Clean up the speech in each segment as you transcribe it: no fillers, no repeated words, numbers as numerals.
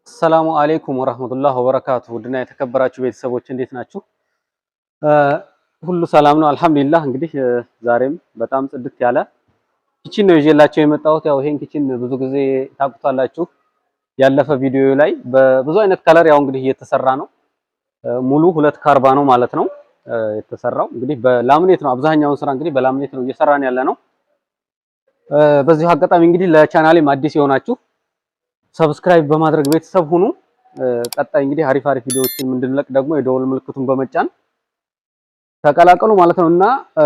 ሰላሙ አለይኩም ወራህመቱላሂ ወበረካቱ። ውድና የተከበራችሁ ቤተሰቦች እንዴት ናችሁ? ሁሉ ሰላም ነው አልሐምዱሊላህ። እንግዲህ ዛሬም በጣም ጽድት ያለ ኪችን ነው ይዤላችሁ የመጣሁት። ያው ይሄን ኪችን ብዙ ጊዜ ታውቁታላችሁ። ያለፈ ቪዲዮ ላይ በብዙ አይነት ከለር ያው እንግዲህ እየተሰራ ነው። ሙሉ 2 ካርባ ነው ማለት ነው የተሰራው። እንግዲህ በላምኔት ነው አብዛኛውን ስራ እንግዲህ በላምኔት ነው እየሰራን ያለ ነው። በዚሁ አጋጣሚ እንግዲህ ለቻናሌም አዲስ የሆናችሁ ሰብስክራይብ በማድረግ ቤተሰብ ሁኑ። ቀጣይ እንግዲህ አሪፍ ቪዲዮዎችን እንድንለቅ ደግሞ የደወል ምልክቱን በመጫን ተቀላቀሉ ማለት ነው። እና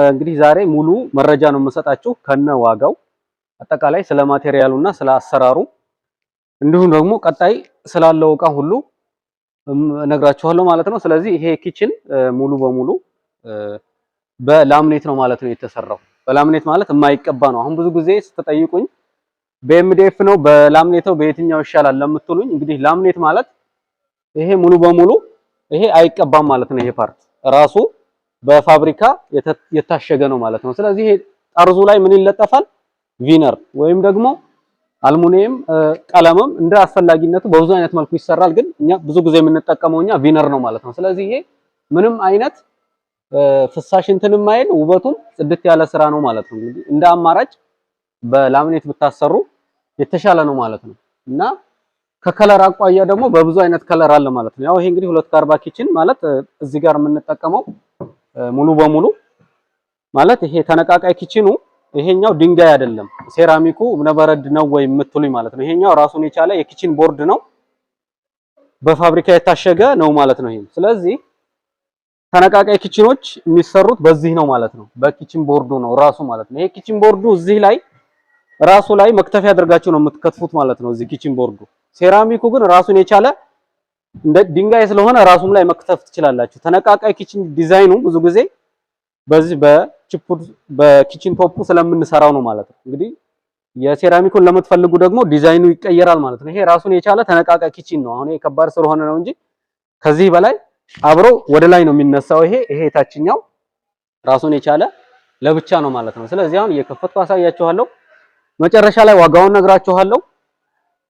እንግዲህ ዛሬ ሙሉ መረጃ ነው የምሰጣችሁ ከነ ዋጋው አጠቃላይ ስለ ማቴሪያሉና ስለ አሰራሩ እንዲሁም ደግሞ ቀጣይ ስላለው እቃ ሁሉ እነግራችኋለሁ ማለት ነው። ስለዚህ ይሄ ኪችን ሙሉ በሙሉ በላምኔት ነው ማለት ነው የተሰራው። በላምኔት ማለት የማይቀባ ነው። አሁን ብዙ ጊዜ ስትጠይቁኝ በኤምዲኤፍ ነው በላምኔት ነው በየትኛው ይሻላል ለምትሉኝ፣ እንግዲህ ላምኔት ማለት ይሄ ሙሉ በሙሉ ይሄ አይቀባም ማለት ነው። ይሄ ፓርት ራሱ በፋብሪካ የታሸገ ነው ማለት ነው። ስለዚህ ይሄ ጠርዙ ላይ ምን ይለጠፋል? ቪነር ወይም ደግሞ አልሙኒየም ቀለምም እንደ አስፈላጊነቱ በብዙ አይነት መልኩ ይሰራል። ግን እኛ ብዙ ጊዜ የምንጠቀመው ቪነር ነው ማለት ነው። ስለዚህ ይሄ ምንም አይነት ፍሳሽ እንትንም አይል ውበቱም ጽድት ያለ ስራ ነው ማለት ነው። እንግዲህ እንደ አማራጭ በላምኔት ብታሰሩ የተሻለ ነው ማለት ነው። እና ከከለር አቋያ ደግሞ በብዙ አይነት ከለር አለ ማለት ነው። ያው ይሄ እንግዲህ 2 ካርባ ኪችን ማለት እዚህ ጋር የምንጠቀመው ሙሉ በሙሉ ማለት ይሄ ተነቃቃይ ኪችኑ ይሄኛው ድንጋይ አይደለም፣ ሴራሚኩ እብነበረድ ነው ወይ የምትሉኝ ማለት ነው። ይሄኛው ራሱን የቻለ የኪችን ቦርድ ነው፣ በፋብሪካ የታሸገ ነው ማለት ነው። ይሄ ስለዚህ ተነቃቃይ ኪችኖች የሚሰሩት በዚህ ነው ማለት ነው። በኪችን ቦርዱ ነው ራሱ ማለት ነው። ይሄ ኪችን ቦርዱ እዚህ ላይ ራሱ ላይ መክተፊያ አድርጋችሁ ነው የምትከትፉት ማለት ነው። እዚህ ኪችን ቦርዱ ሴራሚኩ ግን ራሱን የቻለ እንደ ድንጋይ ስለሆነ ራሱም ላይ መክተፍ ትችላላችሁ። ተነቃቃይ ኪችን ዲዛይኑ ብዙ ጊዜ በዚህ በኪችን ቶፑ ስለምንሰራው ነው ማለት ነው። እንግዲህ የሴራሚኩን ለምትፈልጉ ደግሞ ዲዛይኑ ይቀየራል ማለት ነው። ይሄ ራሱን የቻለ ተነቃቃይ ኪችን ነው። አሁን ከባድ ስለሆነ ነው እንጂ ከዚህ በላይ አብሮ ወደ ላይ ነው የሚነሳው። ይሄ የታችኛው ራሱን የቻለ ለብቻ ነው ማለት ነው። ስለዚህ አሁን እየከፈትኩ አሳያችኋለሁ። መጨረሻ ላይ ዋጋውን ነግራችኋለሁ።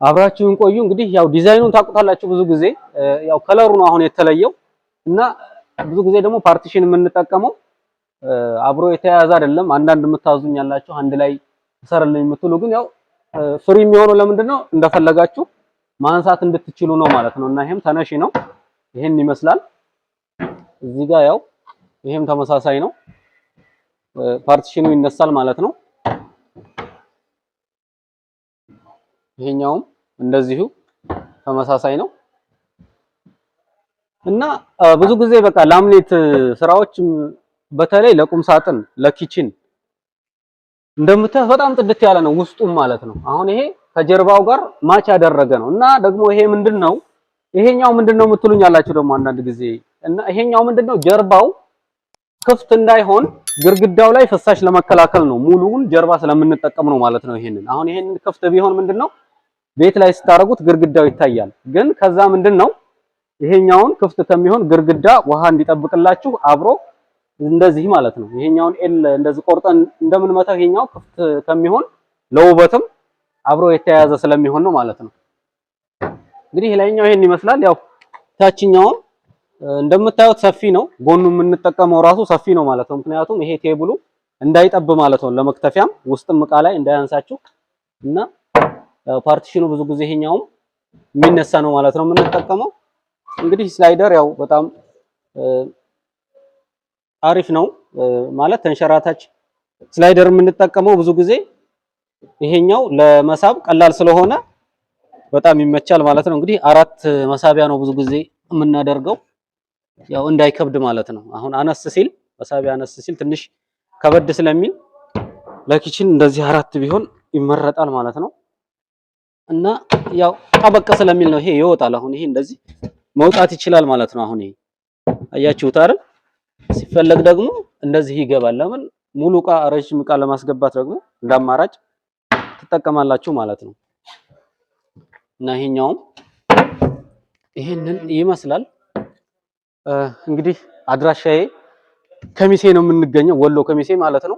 አብራችሁን ቆዩ። እንግዲህ ያው ዲዛይኑን ታውቁታላችሁ። ብዙ ጊዜ ያው ከለሩ ነው አሁን የተለየው እና ብዙ ጊዜ ደግሞ ፓርቲሽን የምንጠቀመው አብሮ የተያያዘ አይደለም። አንዳንድ የምታዙኝ ያላችሁ አንድ ላይ ተሰርልኝ የምትሉ ግን ያው ፍሪ የሚሆነው ለምንድን ነው እንደፈለጋችሁ ማንሳት እንድትችሉ ነው ማለት ነው። እና ይሄም ተነሺ ነው። ይሄን ይመስላል። እዚህ ጋር ያው ይሄም ተመሳሳይ ነው። ፓርቲሽኑ ይነሳል ማለት ነው። ይሄኛውም እንደዚሁ ተመሳሳይ ነው። እና ብዙ ጊዜ በቃ ላምኔት ስራዎች በተለይ ለቁም ሳጥን ለኪችን እንደምታዩት በጣም ጽድት ያለ ነው ውስጡም ማለት ነው። አሁን ይሄ ከጀርባው ጋር ማች ያደረገ ነው። እና ደግሞ ይሄ ምንድነው ይሄኛው ምንድነው የምትሉኝ አላችሁ ደግሞ አንዳንድ ጊዜ። እና ይሄኛው ምንድነው ጀርባው ክፍት እንዳይሆን ግርግዳው ላይ ፍሳሽ ለመከላከል ነው። ሙሉውን ጀርባ ስለምንጠቀም ነው ማለት ነው። አሁን ይሄንን ክፍት ቢሆን ምንድነው ቤት ላይ ስታረጉት ግርግዳው ይታያል። ግን ከዛ ምንድነው ይሄኛውን ክፍት ከሚሆን ግርግዳ ውሃ እንዲጠብቅላችሁ አብሮ እንደዚህ ማለት ነው። ይሄኛውን ኤል እንደዚህ ቆርጠን እንደምንመታው ይሄኛው ክፍት ከሚሆን ለውበትም አብሮ የተያያዘ ስለሚሆን ነው ማለት ነው። እንግዲህ ላይኛው ይሄን ይመስላል። ያው ታችኛው እንደምታዩት ሰፊ ነው። ጎኑ የምንጠቀመው ራሱ ሰፊ ነው ማለት ነው። ምክንያቱም ይሄ ቴብሉ እንዳይጠብ ማለት ነው። ለመክተፊያም ውስጥም እቃ ላይ እንዳያንሳችሁ እና ፓርቲሽኑ ብዙ ጊዜ ይሄኛውም የሚነሳ ነው ማለት ነው የምንጠቀመው። እንግዲህ ስላይደር ያው በጣም አሪፍ ነው ማለት ተንሸራታች ስላይደር የምንጠቀመው ብዙ ጊዜ ይሄኛው ለመሳብ ቀላል ስለሆነ በጣም ይመቻል ማለት ነው። እንግዲህ 4 መሳቢያ ነው ብዙ ጊዜ የምናደርገው ያው እንዳይከብድ ማለት ነው። አሁን አነስ ሲል መሳቢያ አነስ ሲል ትንሽ ከበድ ስለሚል ለኪችን እንደዚህ 4 ቢሆን ይመረጣል ማለት ነው። እና ያው ጠበቀ ስለሚል ነው ይሄ ይወጣል። አሁን ይሄ እንደዚህ መውጣት ይችላል ማለት ነው። አሁን ይሄ አያችሁት አይደል? ሲፈለግ ደግሞ እንደዚህ ይገባል። ለምን ሙሉ እቃ ረጅም እቃ ለማስገባት ደግሞ እንዳማራጭ ትጠቀማላችሁ ማለት ነው። እና ይሄኛውም ይሄንን ይመስላል። እንግዲህ አድራሻዬ ከሚሴ ነው የምንገኘው፣ ወሎ ከሚሴ ማለት ነው።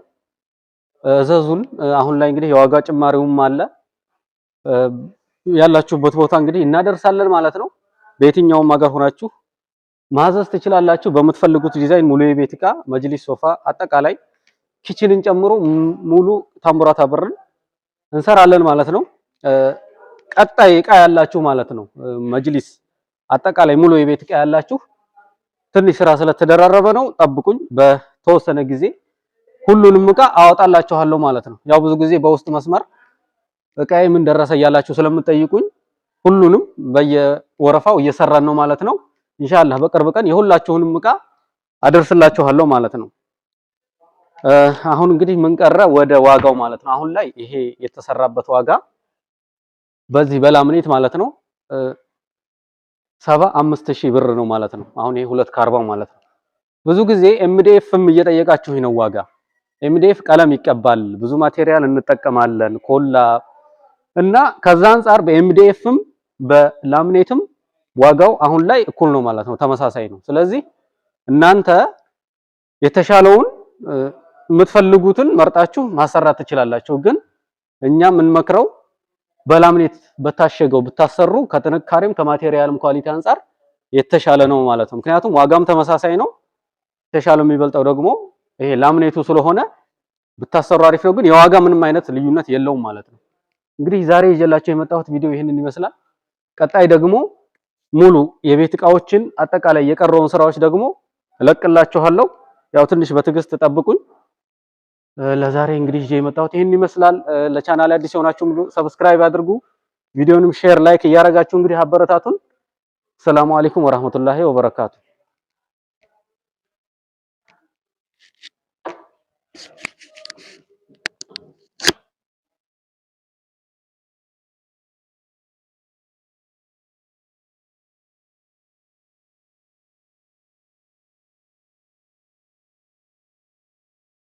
እዘዙን። አሁን ላይ እንግዲህ የዋጋ ጭማሪውም አለ። ያላችሁበት ቦታ እንግዲህ እናደርሳለን ማለት ነው። በየትኛውም ሀገር ሆናችሁ ማዘዝ ትችላላችሁ። በምትፈልጉት ዲዛይን ሙሉ የቤት ዕቃ መጅሊስ፣ ሶፋ፣ አጠቃላይ ኪችንን ጨምሮ ሙሉ ታምራት ብርን እንሰራለን ማለት ነው። ቀጣይ ዕቃ ያላችሁ ማለት ነው መጅሊስ፣ አጠቃላይ ሙሉ የቤት ዕቃ ያላችሁ ትንሽ ስራ ስለተደራረበ ነው፣ ጠብቁኝ። በተወሰነ ጊዜ ሁሉንም ዕቃ አወጣላችኋለሁ ማለት ነው። ያው ብዙ ጊዜ በውስጥ መስመር ዕቃዬ ምን ደረሰ እያላችሁ ስለምትጠይቁኝ ሁሉንም በየወረፋው እየሰራን ነው ማለት ነው። ኢንሻአላህ በቅርብ ቀን የሁላችሁንም ዕቃ አደርስላችኋለሁ ማለት ነው። አሁን እንግዲህ ምን ቀረ ወደ ዋጋው ማለት ነው። አሁን ላይ ይሄ የተሰራበት ዋጋ በዚህ በላምኔት ማለት ነው 75000 ብር ነው ማለት ነው። አሁን ይሄ 240 ማለት ነው። ብዙ ጊዜ ኤምዲኤፍም እየጠየቃችሁ ነው ዋጋ። ኤምዲኤፍ ቀለም ይቀባል፣ ብዙ ማቴሪያል እንጠቀማለን፣ ኮላ እና ከዛ አንፃር በኤምዲኤፍም በላምኔትም ዋጋው አሁን ላይ እኩል ነው ማለት ነው፣ ተመሳሳይ ነው። ስለዚህ እናንተ የተሻለውን የምትፈልጉትን መርጣችሁ ማሰራት ትችላላችሁ። ግን እኛ የምንመክረው በላምኔት በታሸገው ብታሰሩ ከጥንካሬም ከማቴሪያልም ኳሊቲ አንፃር የተሻለ ነው ማለት ነው። ምክንያቱም ዋጋም ተመሳሳይ ነው። የተሻለው የሚበልጠው ደግሞ ይሄ ላምኔቱ ስለሆነ ብታሰሩ አሪፍ ነው። ግን የዋጋ ምንም አይነት ልዩነት የለውም ማለት ነው። እንግዲህ ዛሬ ይዤላችሁ የመጣሁት ቪዲዮ ይህንን ይመስላል። ቀጣይ ደግሞ ሙሉ የቤት ዕቃዎችን አጠቃላይ የቀረውን ስራዎች ደግሞ እለቅላችኋለሁ። ያው ትንሽ በትዕግስት ጠብቁኝ። ለዛሬ እንግዲህ ይዤ የመጣሁት ይህንን ይመስላል። ለቻናሌ አዲስ የሆናችሁ ሰብስክራይብ አድርጉ። ቪዲዮንም ሼር፣ ላይክ እያደረጋችሁ እንግዲህ አበረታቱን። ሰላም አለይኩም ወራህመቱላሂ ወበረካቱ።